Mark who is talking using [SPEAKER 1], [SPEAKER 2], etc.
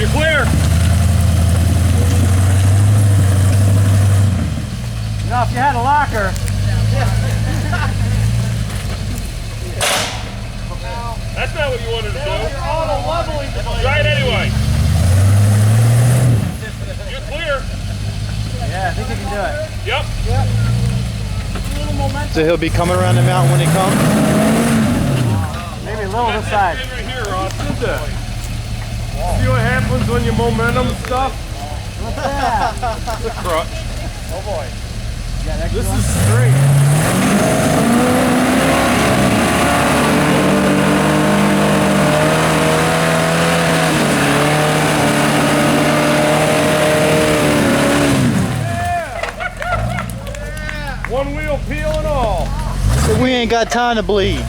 [SPEAKER 1] You're clear.
[SPEAKER 2] You know, if you had a locker.
[SPEAKER 1] That's not what you wanted to do. Try it anyway. You're clear.
[SPEAKER 2] Yeah, I think you can do it.
[SPEAKER 1] Yep.
[SPEAKER 3] So he'll be coming around the mountain when he comes?
[SPEAKER 2] Maybe a little this side.
[SPEAKER 1] Right here, Ross. See what happens when you momentum stuff?
[SPEAKER 2] What's that?
[SPEAKER 1] It's a crutch.
[SPEAKER 2] Oh boy.
[SPEAKER 1] This is straight. One wheel peel and all.
[SPEAKER 3] So we ain't got time to bleed.